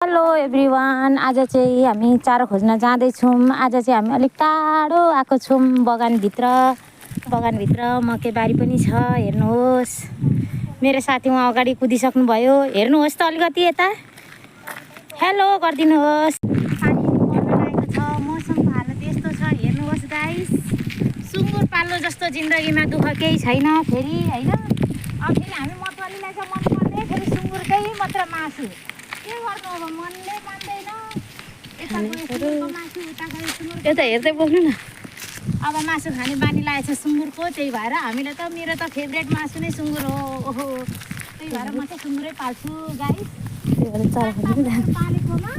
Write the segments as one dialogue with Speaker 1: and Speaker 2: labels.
Speaker 1: Hello everyone, आज चाहिँ हामी चारो खोज्न जाँदैछौँ। आज चाहिँ हामी अलिक टाढो आएको छौँ बगानभित्र मकैबारी पनि छ। हेर्नुहोस्, मेरो साथी उहाँ अगाडि कुदिसक्नु भयो। हेर्नुहोस् त अलिकति यता हेलो गरिदिनुहोस्। पानी पर्न लागेको छ, मौसमको हालत यस्तो छ। हेर्नुहोस् गाइस, सुँगुर पाल्नु जस्तो जिन्दगीमा दुःख केही छैन फेरि हैन। अब फेरि हामी मतवालीलाई चाहिँ मन पर्ने, फेरि सुँगुरकै मात्र मासु। के गर्नु अब, मनले मान्दैन। यता गयो सुँगुरको मासु, उता गयो सुँगुरको।
Speaker 2: यता हेर्दै बस्नु न।
Speaker 1: अब मासु खाने बानी लागेको छ सुँगुरको, त्यही भएर हामीले त मेरो त फेभरेट मासु नै सुँगुर हो। ओहो, त्यही भएर म चाहिँ सुँगुरै पाल्छु गाइस। पालेकोमा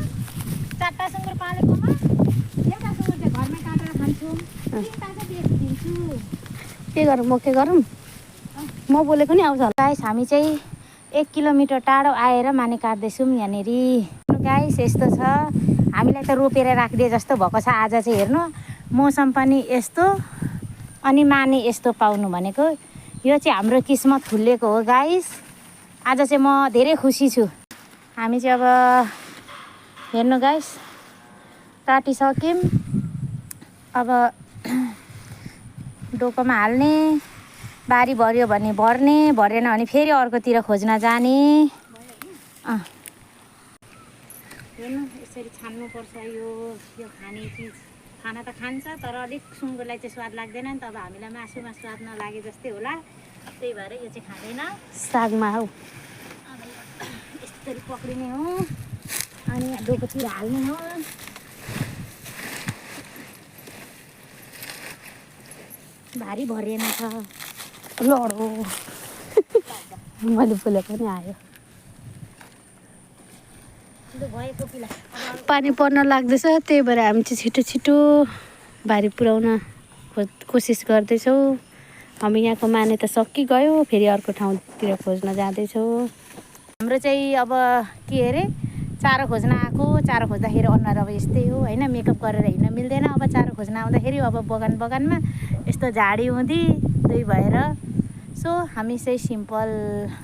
Speaker 1: 4टा सुँगुर पालेकोमा एउटा सुँगुर चाहिँ घरमै काटेर खान्छौँ, 3टा चाहिँ बेचिदिन्छु।
Speaker 2: के गरौँ, म के गरौँ, म बोलेको नि आउँछ होला।
Speaker 1: गाइस हामी चाहिँ 1 किलोमिटर टाढो आएर माने काट्दैछौँ यहाँनिर। गाइस यस्तो छ, हामीलाई त रोपेर राखिदिए जस्तो भएको छ। आज चाहिँ हेर्नु, मौसम पनि यस्तो अनि माने यस्तो पाउनु भनेको यो चाहिँ हाम्रो किस्मत खुलेको हो गाइस। आज चाहिँ म धेरै खुसी छु। हामी चाहिँ अब हेर्नु गाइस, काटिसक्यौँ। अब डोकोमा हाल्ने, बारी भर्यो भने भर्ने, भरेन भने फेरि अर्कोतिर खोज्न जाने। हेर्नु यसरी छान्नुपर्छ। यो खाने चिज, खाना त खान्छ तर अलिक सुँगुरलाई चाहिँ स्वाद लाग्दैन नि त। अब हामीलाई मासुमा स्वाद नलागे जस्तै होला, त्यही भएर यो चाहिँ खाँदैन।
Speaker 2: सागमा हौ,
Speaker 1: अब यसरी पक्रिने हो अनि डोकोतिर हाल्ने हो। भारी भरिएन छ
Speaker 2: लडो मैले बोलेको नि आयो।
Speaker 1: भएको पिला
Speaker 2: पानी पर्न लाग्दैछ, त्यही भएर हामी चाहिँ छिटो छिटो बारी पुर्याउन कोसिस गर्दैछौँ। हामी यहाँको माने त सकिगयो, फेरि अर्को ठाउँतिर खोज्न जाँदैछौँ।
Speaker 1: हाम्रो चाहिँ अब के अरे, चारो खोज्न आएको। चारो खोज्दाखेरि अनुहार अब यस्तै हो होइन, मेकअप गरेर हिँड्न मिल्दैन। अब चारो खोज्न आउँदाखेरि अब बगानमा यस्तो झाडी हुँदी, त्यही भएर सो हामी चाहिँ सिम्पल